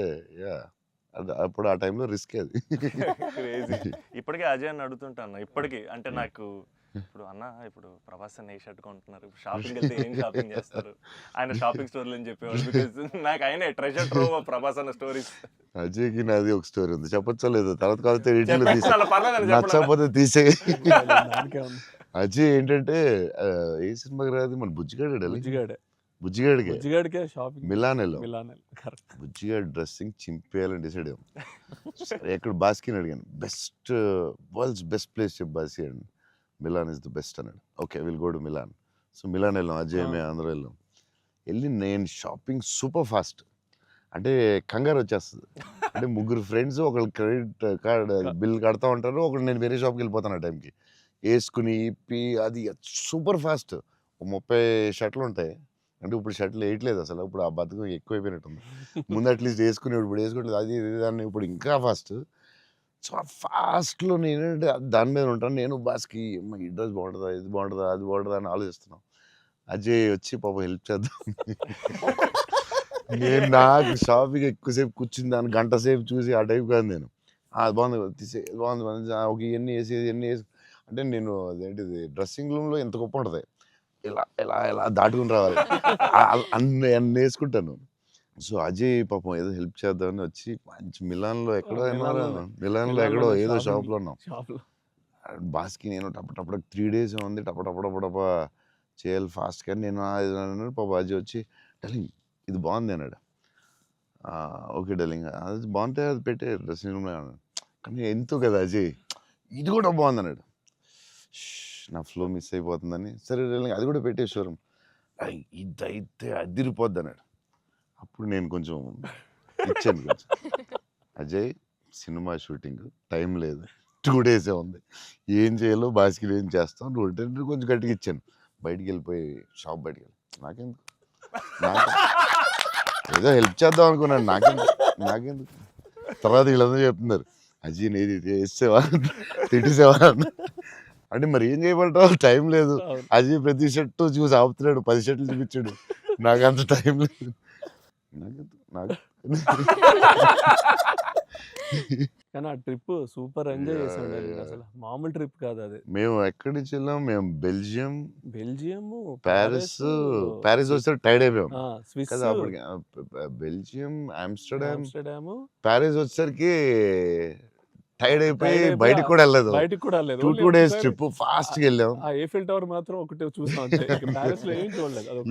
యా అది అప్పుడు ఆ టైంలో రిస్క్ అది.
క్రేజీ. ఇప్పటికే అజయ్ అని అడుగుతుంటాను. ఇప్పటికీ అంటే నాకు ఇప్పుడు అన్న ఇప్పుడు ప్రభాస్ అన్న ఏ షర్ట్ కొంటున్నారు, షాపింగ్ వెళ్తే ఏం షాపింగ్ చేస్తారు, ఆయన షాపింగ్ స్టోర్లు అని చెప్పేవాడు. బికాజ్ నాకు ఆయన ట్రెజర్ ట్రోవ్ ప్రభాస్ అన్న స్టోరీస్.
అజయ్కి నాది ఒక స్టోరీ ఉంది, చెప్పచ్చో లేదో తర్వాత కాకపోతే ఎడిట్లో తీసే,
పర్లేదు
నచ్చకపోతే తీసే.
దానికే ఉంది.
అజయ్ ఏంటంటే ఏ సినిమాకి రాదు మన బుజ్జిగాడే
బుజ్జిగాడే
బుజ్జిగాడికి
బుజ్జిగాడికే షాపింగ్
మిలాన్ వెళ్ళాం.
Milan correct.
బుజ్జిగాడి డ్రెస్సింగ్ చింపేయాలని డిసైడ్ అయ్యాం. సరే ఎక్కడ బాస్కిని అడిగాను, వరల్డ్స్ బెస్ట్ ప్లేస్ చెప్పు బాస్కి అండి. మిలాన్ ఇస్ ద బెస్ట్ అన్నాడు. Okay will go to Milan. So Milan వెళ్ళాం, అజయ్ మేము అందరూ వెళ్ళాం. వెళ్ళి నేను షాపింగ్ సూపర్ ఫాస్ట్, అంటే కంగారు వచ్చేస్తుంది. అంటే ముగ్గురు ఫ్రెండ్స్ ఒకళ్ళు క్రెడిట్ కార్డ్ బిల్ కడతా ఉంటారు, ఒకళ్ళు నేను వేరే షాప్కి వెళ్ళిపోతాను ఆ టైంకి. వేసుకుని ఇప్పి అది సూపర్ ఫాస్ట్. 30 షర్ట్లు ఉంటాయి. అంటే ఇప్పుడు షర్ట్లు వేయట్లేదు అసలు, ఇప్పుడు ఆ బతుకు ఎక్కువైపోయినట్టుంది. ముందు అట్లీస్ట్ వేసుకుని ఇప్పుడు వేసుకోవట్లేదు, అది దాన్ని ఇప్పుడు ఇంకా ఫాస్ట్. సో ఆ ఫాస్ట్లో నేనంటే దాని మీద ఉంటాను. నేను బాస్కి ఈ డ్రెస్ బాగుంటుందా, ఇది బాగుంటుందా, అది బాగుంటుందా అని ఆలోచిస్తున్నాం. అజయ్ వచ్చి పాపం హెల్ప్ చేద్దాం. నేను నాకు షాపింగ్ ఎక్కువసేపు కూర్చుని దాన్ని గంట సేపు చూసి ఆ టైప్ కాదు నేను. అది బాగుంది తీసే, బాగుంది ఒక ఇవన్నీ వేసి ఇవన్నీ వేసి, అంటే నేను అదేంటిది డ్రెస్సింగ్ రూమ్లో ఎంత గొప్ప ఉంటుంది, ఇలా ఇలా ఇలా దాటుకుని రావాలి, అన్ని వేసుకుంటాను. సో అజయ్ పాపం ఏదో హెల్ప్ చేద్దామని వచ్చి మంచి మిలాన్లో ఎక్కడో మిలాన్లో ఎక్కడో ఏదో షాప్లో ఉన్నాం.
షాప్లో
బాస్కి నేను టపటపడ 3 days ఉంది, టపటపడపడప చేయాలి ఫాస్ట్. కానీ నేను అన్నాడు. పాప అజయ్ వచ్చి డార్లింగ్ ఇది బాగుంది అన్నాడు. ఓకే డార్లింగ్ అది బాగుంటే అది పెట్టే డ్రెస్సింగ్ రూమ్లో అన్నాడు. కానీ ఎంతో కదా అజయ్ ఇది కూడా బాగుంది అన్నాడు. నా ఫ్లో మిస్ అయిపోతుందని, సరే డార్లింగ్ అది కూడా పెట్టే షోరూమ్, ఇదైతే అదిరిపోద్ది అన్నాడు. అప్పుడు నేను కొంచెం ఇచ్చాను కొంచెం. అజయ్ సినిమా షూటింగ్ టైం లేదు, 2 days ఉంది, ఏం చేయాలో బాస్కి ఏం చేస్తాం, నువ్వు కొంచెం గట్టిగా ఇచ్చాను. బయటికి వెళ్ళిపోయి షాప్ బయటికి వెళ్ళి నాకెందుకు ఏదో హెల్ప్ చేద్దాం అనుకున్నాను, నాకెందుకు. తర్వాత వీళ్ళందరూ చెప్తున్నారు అజయ్ నేది వేసేవా తిట్టేసేవా అంటే మరి ఏం చేయమంటావు, టైం లేదు. అజయ్ ప్రతి షర్టు చూసి ఆపుతున్నాడు, 10 షర్ట్లు చూపించాడు, నాకు అంత టైం లేదు. నాకు
కానీ ఆ ట్రిప్ సూపర్ ఎంజాయ్ చేసాడు అసలు, మామూలు ట్రిప్ కాదు అది.
మేము ఎక్కడి నుంచి వెళ్ళాం, మేము బెల్జియం, ప్యారిస్ వస్తే టైర్డ్ అయిపోయాం
స్విస్
కదా అప్పటికి. బెల్జియం, ఆమ్స్టర్డామ్,
ఆమ్స్టర్డామ్,
ప్యారిస్ వచ్చేసరికి టైర్డ్ అయిపోయి బయటకు కూడా వెళ్ళలేదు. 2 days ట్రిప్ ఫాస్ట్ గా వెళ్ళాం.
ఆ ఏఫిల్ టవర్ మాత్రం ఒకటే చూసాం, ప్యారిస్ లో ఏం చూడలేదు.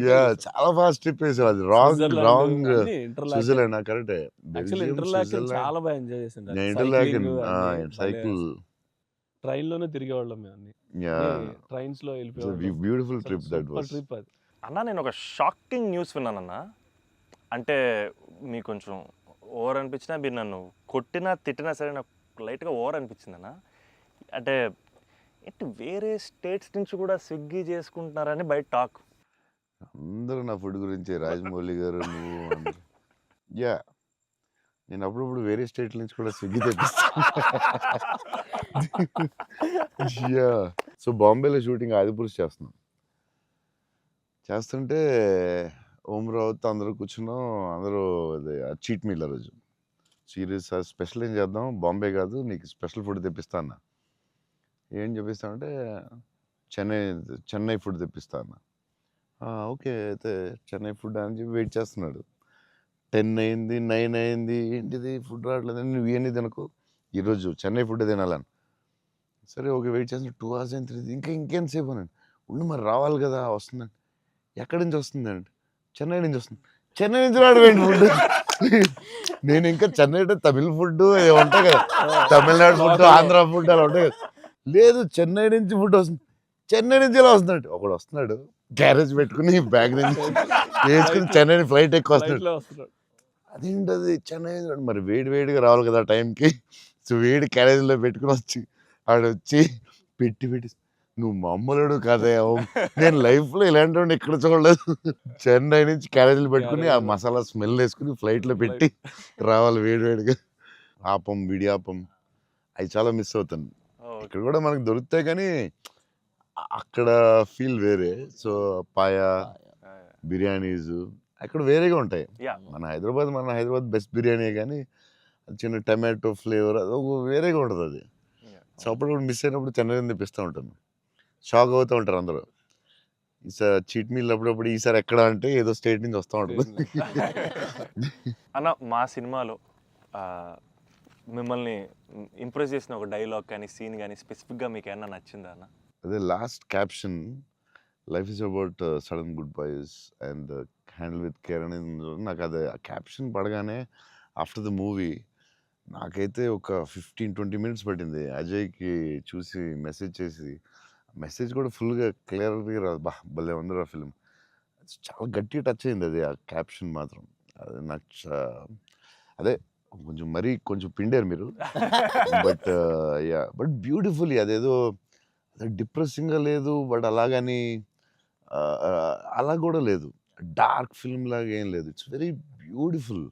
చాలా ఫాస్ట్ ట్రిప్ వేసాం. అది రాంగ్ స్విట్జర్లాండ్ కరెక్ట్.
చాలా బాగా ఎంజాయ్ చేసాం.
సైకిల్
ట్రైన్ లోనే తిరిగేవాళ్ళం మేము అన్ని, ట్రైన్స్ లో వెళ్ళిపోయాం.
Beautiful trip that was.
Trip అది.
అన్న నేను ఒక షాకింగ్ న్యూస్ విన్నానన్న. అంటే మీకు కొంచెం ఓవర్ అనిపించినా, మీరు నన్ను కొట్టినా తిట్టినా సరే నాకు లైట్గా ఓవర్ అనిపించింది అన్న. అంటే ఏంటి వేరే స్టేట్స్ నుంచి కూడా స్విగ్గీ చేసుకుంటున్నారని బయట టాక్.
అందరూ నా ఫుడ్ గురించి రాజమౌళి గారు నువ్వు యా నేను అప్పుడప్పుడు వేరే స్టేట్ నుంచి కూడా స్విగ్గీ తెప్పిస్తాను. యా సో బాంబేలో షూటింగ్ ఆదిపురుష్ చేస్తుంటే ఓం రావుతో అందరూ కూర్చున్నాం. అందరూ అదే చీట్ మీల్ ఆ రోజు. సీరియస్ స్పెషల్ ఏం చేద్దాం, బాంబే కాదు నీకు స్పెషల్ ఫుడ్ తెప్పిస్తా అన్న. ఏం చెప్పిస్తామంటే చెన్నై ఫుడ్ తెప్పిస్తా అన్న. ఓకే అయితే చెన్నై ఫుడ్ అని చెప్పి వెయిట్ చేస్తున్నాడు. 10 అయింది, 9 అయింది, ఏంటిది ఫుడ్ రావట్లేదు, నువ్వు ఇవన్నీ తినకు, ఈరోజు చెన్నై ఫుడ్ తినాలని. సరే ఓకే వెయిట్ చేస్తున్నా. 2 hours అయింది, ఇంకెంతసేపు అనండి. ఉండి మరి రావాలి కదా, వస్తుందండి. ఎక్కడి నుంచి వస్తుందండి? చెన్నై నుంచి వస్తుంది. చెన్నై నుంచి రావడం ఫుడ్. నేను ఇంకా చెన్నై అంటే తమిళ ఫుడ్ ఉంటాయి కదా, తమిళనాడు ఫుడ్, ఆంధ్ర ఫుడ్ అలా ఉంటాయి కదా. లేదు చెన్నై నుంచి ఫుడ్ వస్తుంది. చెన్నై నుంచి ఎలా వస్తున్నాడు? ఒకడు వస్తున్నాడు క్యారేజ్ పెట్టుకుని బ్యాగ్ నుంచి వేసుకుని చెన్నై ఫ్లైట్ ఎక్కువ వస్తున్నాడు.
ఫ్లైట్లో వస్తున్నాడు.
అదేంటది చెన్నై మరి వేడి వేడిగా రావాలి కదా టైంకి. సో వేడి క్యారేజ్లో పెట్టుకుని వచ్చి ఆడొచ్చి పెట్టి నువ్వు మామూలుడు కదా, నేను లైఫ్లో ఇలాంటి వాడిని ఎక్కడ చూడలేదు. చెన్నై నుంచి క్యారేజీలు పెట్టుకుని ఆ మసాలా స్మెల్ వేసుకుని ఫ్లైట్లో పెట్టి రావాలి వేడి వేడిగా. ఆపం, విడియాపం అవి చాలా మిస్ అవుతాను. ఇక్కడ కూడా మనకు దొరుకుతాయి కానీ అక్కడ ఫీల్ వేరే. సో పాయా బిర్యానీస్ అక్కడ వేరేగా ఉంటాయి.
యా
మన హైదరాబాద్ బెస్ట్ బిర్యానీ, కానీ అది చిన్న టమాటో ఫ్లేవర్ అది ఒక వేరేగా ఉంటుంది అది. సో అప్పుడు మిస్ అయినప్పుడు చెన్నై తెప్పిస్తూ ఉంటాను. షాక్ అవుతూ ఉంటారు అందరూ. ఈసారి చీట్ మీల్ అప్పుడప్పుడు ఈసారి ఎక్కడ అంటే ఏదో స్టేట్ నుంచి వస్తూ ఉంటుంది.
అన్న మా సినిమాలో మిమ్మల్ని ఇంప్రెస్ చేసిన ఒక డైలాగ్ కానీ సీన్ కానీ స్పెసిఫిక్గా మీకు ఏమన్నా నచ్చిందా అన్న?
అదే last caption, life is about sudden goodbyes and handle with care అనేది నాకు అది క్యాప్షన్ పడగానే ఆఫ్టర్ ద మూవీ నాకైతే ఒక 15-20 మినిట్స్ పట్టింది అజయ్కి చూసి మెసేజ్ చేసి. మెసేజ్ కూడా ఫుల్గా క్లియర్గా రాదు. భలే ఉంది ఆ ఫిల్మ్. చాలా గట్టిగా టచ్ అయింది అది, ఆ క్యాప్షన్ మాత్రం. అది నాకు అదే కొంచెం పిండారు మీరు. బట్ బ్యూటిఫుల్లీ అదేదో డిప్రెసింగ్గా లేదు, బట్ అలాగని అలా కూడా లేదు, డార్క్ ఫిల్మ్ లాగా ఏం లేదు. It's very beautiful,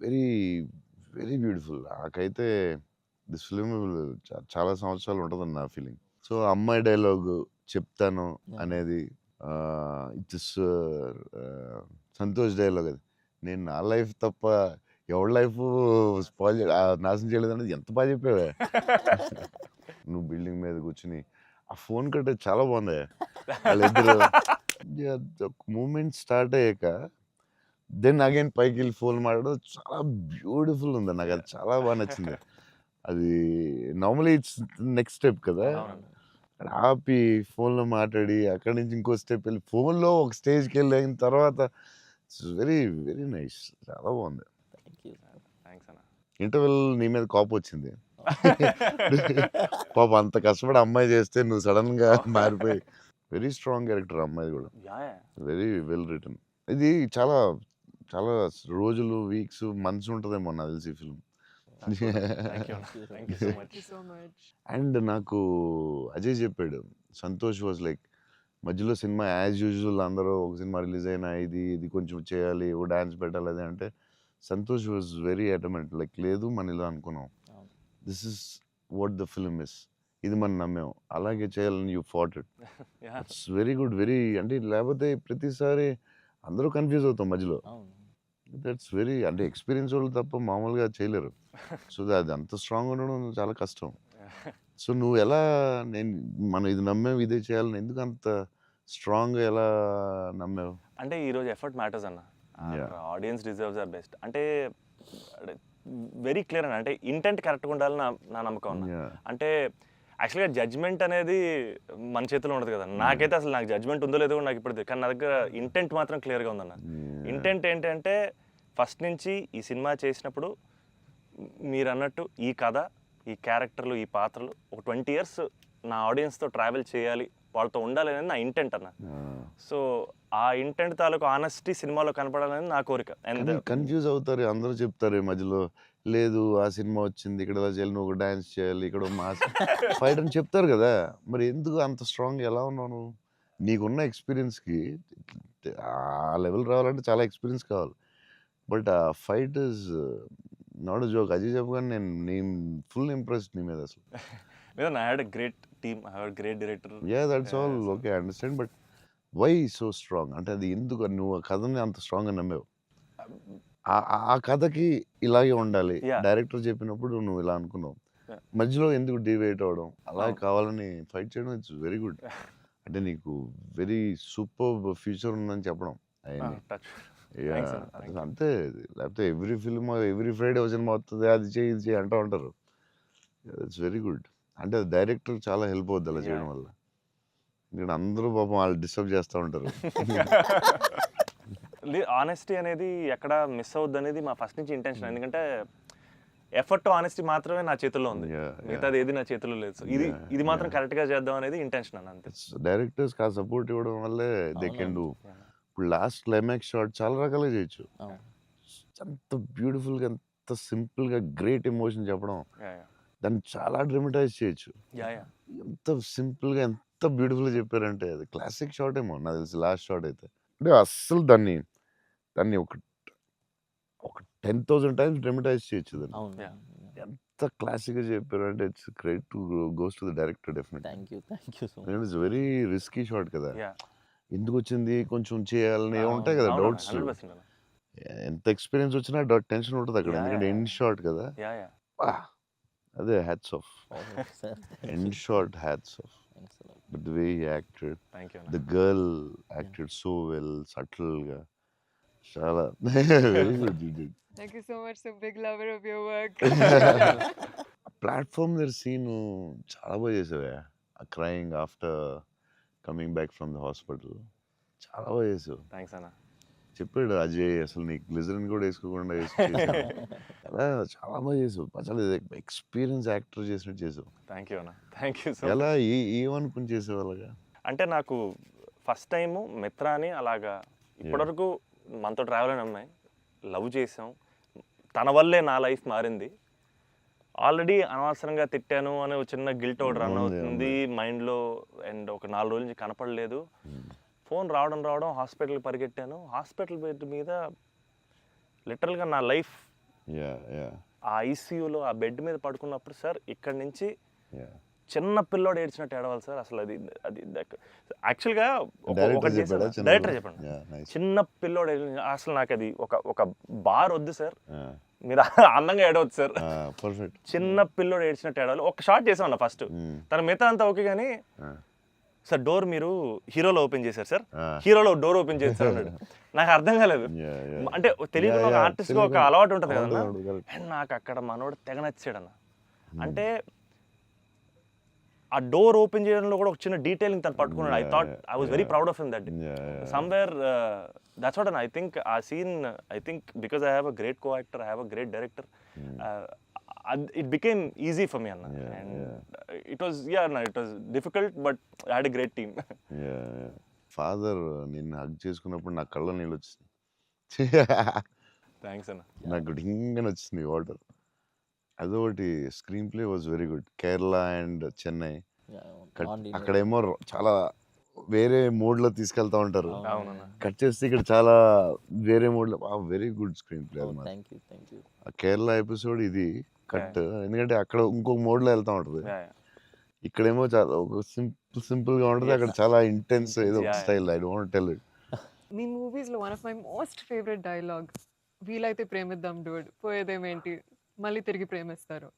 very very beautiful. నాకైతే దిస్ ఫిల్మ్ చాలా సంవత్సరాలు ఉంటుందని నా ఫీలింగ్. సో అమ్మాయి డైలాగు చెప్తాను అనేది ఇట్స్ సంతోష్ డైలాగ్. అది నేను నా లైఫ్ తప్ప ఎవరి లైఫ్ స్పాయిల్ నాశనం చేయలేదు అనేది ఎంత బాగా చెప్పావే. నువ్వు బిల్డింగ్ మీద కూర్చుని ఆ ఫోన్ కట్టే చాలా బాగుంది. వాళ్ళిద్దరు మూమెంట్ స్టార్ట్ అయ్యాక దెన్ అగైన్ పైకి వెళ్ళి ఫోన్ మాట్లాడడం చాలా బ్యూటిఫుల్ ఉంది. నాకు అది చాలా బాగా నచ్చింది. అది నార్మలీ ఇట్స్ నెక్స్ట్ స్టెప్ కదా, అక్కడ ఆపి ఫోన్లో మాట్లాడి అక్కడి నుంచి ఇంకో స్టెప్ వెళ్ళి ఫోన్లో ఒక స్టేజ్కి వెళ్ళిన తర్వాత ఇట్స్ వెరీ వెరీ నైస్, చాలా బాగుంది.
థ్యాంక్స్ అన్న.
ఇంటర్వెల్ నీ మీద కోపం వచ్చింది. పాప అంత కష్టపడి అమ్మాయి చేస్తే నువ్వు సడన్గా మారిపోయి. వెరీ స్ట్రాంగ్ క్యారెక్టర్ అమ్మాయి కూడా, వెరీ వెల్ రిటర్న్. ఇది చాలా చాలా రోజులు, వీక్స్, మంత్స్ ఉంటుందేమో నాకు తెలిసి film.
Thank you so much.
And నాకు అజయ్ చెప్పాడు, సంతోష్ వాజ్ లైక్ మధ్యలో సినిమా యాజ్ యూజువల్ అందరూ ఒక సినిమా రిలీజ్ అయినా ఇది కొంచెం చేయాలి, ఓ డాన్స్ పెట్టాలి అది అంటే, సంతోష్ వాజ్ వెరీ అటమెంట్ లైక్ లేదు మన ఇలా అనుకున్నాం, this is what the film is, ఇది మనం నమ్మాం, అలాగే చేయాలని you fat it. It's very good, very అంటే లేకపోతే ప్రతిసారి అందరూ కన్ఫ్యూజ్ అవుతాం మధ్యలో. దట్స్ వెరీ అంటే ఎక్స్పీరియన్స్ వాళ్ళు తప్ప మామూలుగా చేయలేరు. సో అది అంత స్ట్రాంగ్ ఉండడం చాలా కష్టం. సో నువ్వు ఎలా మనం ఇది నమ్మావు ఇదే చేయాలని ఎందుకు అంత స్ట్రాంగ్గా ఎలా నమ్మావు?
అంటే ఈరోజు ఎఫర్ట్ మ్యాటర్స్ అన్న. ఆడియన్స్ డిజర్వ్స్ ఆర్ బెస్ట్ అంటే వెరీ క్లియర్ అన్న. అంటే ఇంటెంట్ కరెక్ట్గా ఉండాలని నా నమ్మకం అన్న. అంటే యాక్చువల్గా జడ్జ్మెంట్ అనేది మన చేతిలో ఉండదు కదా. నాకైతే అసలు నాకు జడ్జ్మెంట్ ఉందో లేదో నాకు ఇప్పుడు, కానీ నా దగ్గర ఇంటెంట్ మాత్రం క్లియర్గా ఉందన్న. ఇంటెంట్ ఏంటంటే ఫస్ట్ నుంచి ఈ సినిమా చేసినప్పుడు మీరు అన్నట్టు ఈ కథ, ఈ క్యారెక్టర్లు, ఈ పాత్రలు ఒక 20 years నా ఆడియన్స్తో ట్రావెల్ చేయాలి, వాళ్ళతో ఉండాలి అనేది నా ఇంటెంట్ అన్న. సో ఆ ఇంటెంట్ తాలూకు ఆనెస్టీ సినిమాలో కనపడాలని నా కోరిక. అండ్
కన్ఫ్యూజ్ అవుతారు అందరూ, చెప్తారు మధ్యలో లేదు ఆ సినిమా వచ్చింది ఇక్కడ ఇలా చేయాలి, నువ్వు డాన్స్ చేయాలి, ఇక్కడ మాస్ ఫైట్ అని చెప్తారు కదా. మరి ఎందుకు అంత స్ట్రాంగ్ ఎలా ఉన్నావు నువ్వు? నీకున్న ఎక్స్పీరియన్స్కి ఆ లెవెల్ రావాలంటే చాలా ఎక్స్పీరియన్స్ కావాలి. బట్ ఆ fight is not joke. Ajay చెప్పగానే నేను ఫుల్ ఇంప్రెస్డ్ నీ మీద అసలు.
I had a great team, I had great director.
That's all okay, I understand. But why so strong అంటే అది ఎందుకు నువ్వు ఆ కథని అంత స్ట్రాంగ్గా నమ్మావు? ఆ కథకి ఇలాగే ఉండాలి, డైరెక్టర్ చెప్పినప్పుడు నువ్వు ఇలా అనుకున్నావు, మధ్యలో ఎందుకు డివైట్ అవ్వడం, అలా కావాలని ఫైట్ చేయడం ఇట్స్ వెరీ గుడ్. అంటే నీకు వెరీ సూపర్ ఫ్యూచర్ ఉందని చెప్పడం అంతే. లేకపోతే every film every Friday cinema వస్తుంది, అది చేయి ఇది చేయి అంటూ ఉంటారు. It's very good. అంటే డైరెక్టర్ చాలా హెల్ప్ అవుద్ది అలా చేయడం వల్ల. ఇక్కడ అందరూ పాపం వాళ్ళు డిస్టర్బ్ చేస్తూ ఉంటారు.
ఆనెస్టీ అనేది ఎక్కడ మిస్ అవుద్ది అనేది మా ఫస్ట్ నుంచి ఇంటెన్షన్. ఎందుకంటే ఎఫర్ట్ ఆనెస్టీ మాత్రమే నా చేతుల్లో ఉంది,
Yeah,
మిగతాది ఏది నా చేతుల్లో లేదు. సో ఇది మాత్రం కరెక్ట్గా చేద్దాం అనేది ఇంటెన్షన్ అన్న, అంతే.
డైరెక్టర్స్కి ఆ సపోర్ట్ ఇవ్వడం వల్లే దే కెన్ డూ. ఇప్పుడు లాస్ట్ క్లైమాక్స్ షాట్ చాలా రకాలుగా చేయొచ్చు. అంత బ్యూటిఫుల్గా, ఎంత సింపుల్గా గ్రేట్ ఎమోషన్ చెప్పడం, దాన్ని చాలా డ్రమటైజ్ చేయొచ్చు. ఎంత సింపుల్గా, ఎంత బ్యూటిఫుల్గా చెప్పారంటే అది క్లాసిక్ షాట్ ఏమో నాకు తెలిసి లాస్ట్ షాట్ అయితే. అంటే అస్సలు దాన్ని ఒక 10,000 టైమ్స్ డ్రమటైజ్ చేయొచ్చు దాన్ని.
అవును.
ఎంత క్లాసిక్గా చెప్పారు అంటే it's great to goes to the director definitely.
Thank you so much.
It's very risky shot కదా, ఎందుకు వచ్చింది కొంచెం చేయాలని ఉంటాయి కదా డౌట్స్.
100% అన్న.
ఎంత ఎక్స్పీరియన్స్ వచ్చినా టెన్షన్ ఉంటుంది అక్కడ, ఎందుకంటే ఎండ్ షాట్ కదా. అదే hats off, end shot hats off. But the way he acted,
thank you.
The girl acted so well, సటిల్గా, చాలా very good.
Thank you so much. So big lover of your work.
Platform దగ్గర scene చాలా బాగా చేసావే, crying after coming back from the hospital, చాలా బాగా చేసావు.
Thanks అన్న.
చెప్పాడు అజయ్, అసలు నీకు గ్లిజరిన్ కూడా వేసుకోకుండా చాలా చాలా బాగా చేసావు. చాలా ఎక్స్పీరియన్స్ యాక్టర్ చేసినట్టు చేసావు.
థ్యాంక్ యూ అన్న, థ్యాంక్ యూ సో.
ఎలా ఏమనుకుని చేసావు అలాగా?
అంటే నాకు ఫస్ట్ టైము మిత్రాని అలాగా ఇప్పటివరకు మనతో ట్రావెల్ అయిన అమ్మాయి లవ్ చేసాం, తన వల్లే నా లైఫ్ మారింది. ఆల్రెడీ అనవసరంగా తిట్టాను అనే ఒక చిన్న గిల్ట్ ఒకటి రన్ అవుతుంది మైండ్లో. అండ్ ఒక 4 రోజుల నుంచి కనపడలేదు. ఫోన్ రావడం హాస్పిటల్కి పరిగెట్టాను. హాస్పిటల్ బెడ్ మీద లిటరల్గా నా లైఫ్ ఆ ఐసీయూలో ఆ బెడ్ మీద పడుకున్నప్పుడు, సార్ ఇక్కడి నుంచి చిన్న పిల్లోడు ఏడ్చినట్టు ఏడవాలి సార్. అసలు అది అది యాక్చువల్గా డైరెక్టర్ చెప్పండి, చిన్న పిల్లోడు అసలు నాకు అది ఒక బార్ వద్దు సార్, మీరు అందంగా ఏడవద్దు సార్, చిన్న పిల్లోడు ఏడ్చినట్టు ఏడవాలి. ఒక షాట్ చేసామన్న ఫస్ట్, తన మిగతా అంతా ఓకే కానీ సార్ డోర్ మీరు హీరోలో ఓపెన్ చేశారు సార్, హీరోలో డోర్ ఓపెన్ చేశారు అన్నాడు. నాకు అర్థం కాలేదు. అంటే తెలియకుండా ఒక ఆర్టిస్ట్గా ఒక అలవాటు ఉంటుంది కదన్నా. అండ్ నాకు అక్కడ మనోడు తెగ నచ్చాడు అన్న. అంటే ఆ డోర్ ఓపెన్ చేయడంలో కూడా ఒక చిన్న డీటెయిలింగ్ తను పట్టుకున్నాడు. I was very proud of him that somewhere. That's what I think ఆ scene, I think because I have a great co actor, I have a great director, it became easy for me, Anna. And it was difficult, but I had a great team.
Father నిన్ను hug చేసుకున్నప్పుడు నా కళ్ళ నీళ్ళు వచ్చింది.
Thanks అన్న.
నాకు డింగని వచ్చింది water. అదొకటి. Screen play was very good. Kerala and Chennai అక్కడేమో చాలా వేరే మోడ్లో తీసుకెళ్తా ఉంటారు, కట్ చేస్తే ఇక్కడ చాలా వేరే మోడ్లో. వెరీ గుడ్ స్క్రీన్ ప్లే అది. ఆ కేరళ ఎపిసోడ్ ఇది కట్, ఎందుకంటే అక్కడ ఇంకొక మోడ్లో వెళ్తా ఉంటుంది, ఇక్కడేమో చాలా ఒక సింపుల్గా ఉంటుంది, అక్కడ చాలా ఇంటెన్స్ ఏదో style. I don't tell it.
మీ మూవీస్లో one of my most favourite dialogue, వీలైతే ప్రేమిద్దాం డూడ్, పోయేదేమేంటి మళ్ళీ తిరిగి ప్రేమిస్తారు.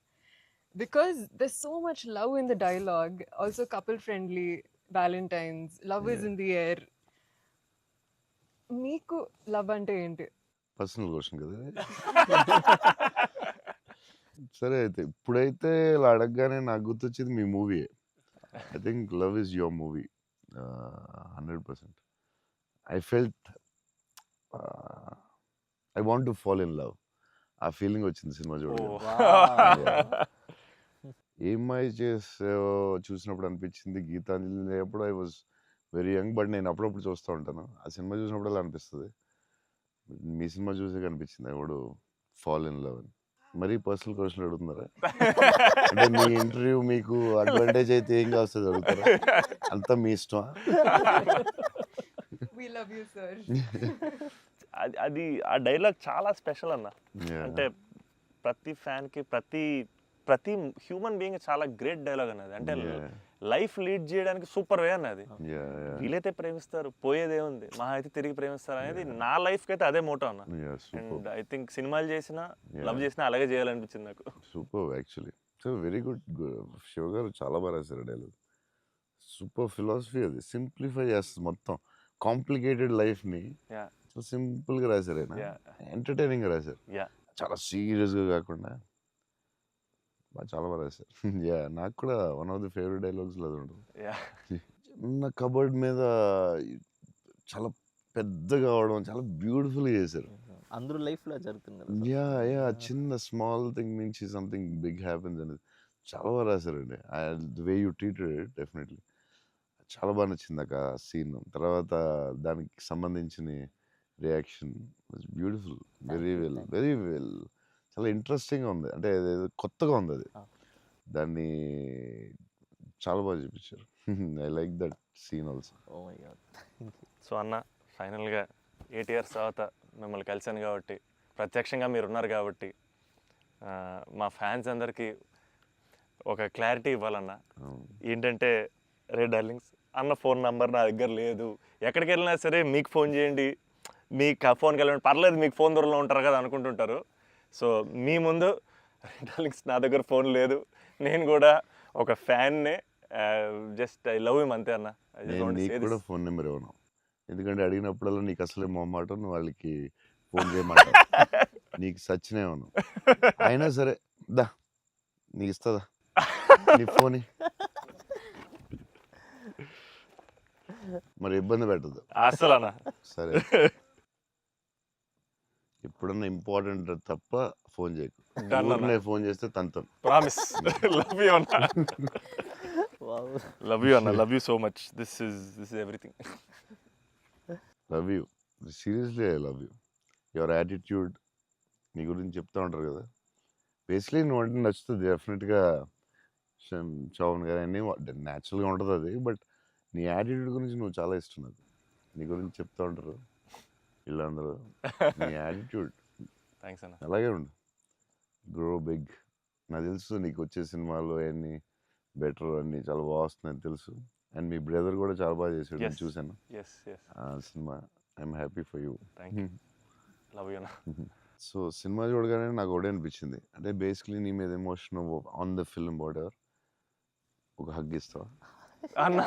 Because there so much love in the dialogue, also couple friendly, valentine's, love is in the air. మీకు లవ్ అంటే ఏంటి?
పర్సనల్ క్వశ్చన్ కదా. సరే అయితే ఇప్పుడైతే ఇలా అడగగానే నాకు గుర్తొచ్చింది మీ movie. I think love is your movie 100%. I felt I want to fall in love. ఆ ఫీలింగ్ వచ్చింది సినిమా చూడగానే. ఏమై చేసావో చూసినప్పుడు అనిపించింది, గీతాంజలి అప్పుడు I was very young, but నేను అప్పుడప్పుడు చూస్తూ ఉంటాను. ఆ సినిమా చూసినప్పుడు అలా అనిపిస్తుంది. మీ సినిమా చూసే అనిపించింది I would fall in love అని. మరీ పర్సనల్ క్వశ్చన్ అడుగుతున్నారా? అంటే మీ ఇంటర్వ్యూ మీకు అడ్వాంటేజ్ అయితే ఏం కావస్తుంది అడుగుతారా? అంతా మీ ఇష్టమా?
We love you, sir.
అది ఆ డైలాగ్ చాలా స్పెషల్ అన్న. అంటే ప్రతి ఫ్యాన్కి, ప్రతి హ్యూమన్ బీయింగ్ చాలా గ్రేట్ డైలాగ్ అన్నది. అంటే లైఫ్ లీడ్ చేయడానికి సూపర్ వే అన్నది. వీలైతే ప్రేమిస్తారు, పోయేదేముంది, మా అయితే తిరిగి ప్రేమిస్తారు అనేది నా లైఫ్కి అయితే అదే మోటో అన్న. అండ్ ఐ థింక్ సినిమాలు చేసినా లవ్ చేసినా అలాగే చేయాలనిపించింది నాకు.
Super actually. So very good. Shiva గారు చాలా బాగా రాశారు డైలాగ్. సూపర్ ఫిలాసఫీ అది. సింప్లిఫై చేస్తుంది మొత్తం కాంప్లికేటెడ్ లైఫ్ని. సింపుల్గా రాశారు ఆయన, ఎంటర్టైనింగ్గా రాశారు, చాలా సీరియస్గా కాకుండా చాలా బాగా రాశారు. నాకు కూడా one of the favourite dialogues అది ఉంటుంది. చిన్న కబర్డ్ మీద చాలా పెద్దగా అవడం చాలా బ్యూటిఫుల్గా చేశారు.
అందరూ లైఫ్లో జరుగుతుంది కదా sir.
యా యా చిన్న స్మాల్ థింగ్ నుంచి సంథింగ్ బిగ్ హ్యాపెన్స్ అనేది చాలా బాగా రాశారండి. The way you treated it definitely చాలా బాగా నచ్చింది ఆ సీన్. తర్వాత దానికి సంబంధించిన reaction beautiful, very well, very well. చాలా ఇంట్రెస్టింగ్గా ఉంది, అంటే అదేదో కొత్తగా ఉంది అది.
Ah.
దాన్ని చాలా బాగా చూపించారు. I like that scene also.
Oh my god. Thank you.
So అన్న ఫైనల్గా 8 years తర్వాత మిమ్మల్ని కలిశాను కాబట్టి, ప్రత్యక్షంగా మీరు ఉన్నారు కాబట్టి, మా ఫ్యాన్స్ అందరికీ ఒక క్లారిటీ ఇవ్వాలన్న. ఏంటంటే, రే డార్లింగ్స్, అన్న ఫోన్ నంబర్ నా దగ్గర లేదు, ఎక్కడికి వెళ్ళినా సరే మీకు ఫోన్ చేయండి, మీకు ఫోన్కి వెళ్ళండి, పర్లేదు మీకు ఫోన్ దూరంలో ఉంటారు కదా అనుకుంటుంటారు. సో మీ ముందు రే డార్లింగ్స్ నా దగ్గర ఫోన్ లేదు, నేను కూడా ఒక ఫ్యాన్నే, జస్ట్ ఐ లవ్ హిమ్ అంతే అన్న. I just
నేను
want to
నీకు
say
కూడా
this.
ఫోన్ నెంబర్ ఇవ్వను, ఎందుకంటే అడిగినప్పుడల్లా నీకు అసలే మొహమాటం, నువ్వు వాళ్ళకి ఫోన్ చేయమాట నీకు సచ్చినే ఇవ్వను. అయినా సరే దా నీకు ఇస్తుందా నీ ఫోన్, మరి ఇబ్బంది పెట్టద్దు.
అసలు అన్న
సరే ఎప్పుడన్నా ఇంపార్టెంట్ తప్ప ఫోన్ చేయకు.
Done అన్న.
ఊరినే ఫోన్ చేస్తే తంతం.
ప్రామిస్. లవ్ యూ అన్న.
Wow.
లవ్ యూ అన్న, love you so much. This is everything.
Love you, seriously I love you. Your attitude, నీ గురించి చెప్తూ ఉంటారు కదా, బేసిక్లీ నువ్వు అంటే నచ్చుతుంది డెఫినెట్గా. చౌన్ గారు అన్నీ న్యాచురల్గా ఉంటుంది అది, బట్ నీ యాటిట్యూడ్ గురించి నువ్వు చాలా ఇష్టం నాకు. నీ గురించి చెప్తూ ఉంటారు వీళ్ళందరూ, నీ యాటిట్యూడ్
థ్యాంక్స్ అన్న.
అలాగే ఉండు, గ్రో బిగ్. నాకు తెలుసు నీకు వచ్చే సినిమాలు అన్నీ బెటర్, అన్నీ చాలా బాగా వస్తున్నాయని తెలుసు. అండ్ మీ బ్రదర్ కూడా చాలా బాగా చేశాడు, నేను
Yes.
చూశాను
ఎస్ ఎస్,
ఆ సినిమా. I'm happy for you.
Thank you. Love you అన్న.
సో సినిమా చూడగానే నాకు ఒకటే అనిపించింది, అంటే బేసిక్లీ నీ మీద emotion on the film whatever, ఒక హగ్ ఇస్తావా?
అన్న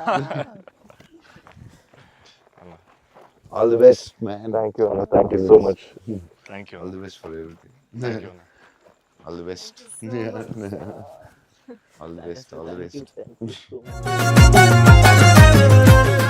all the best man.
Thank you అన్న, thank you so much. Thank you
all
అన్న,
the best for everything.
Thank you అన్న.
All the best. All the best, all the
Thank you,
best.
thank you so much.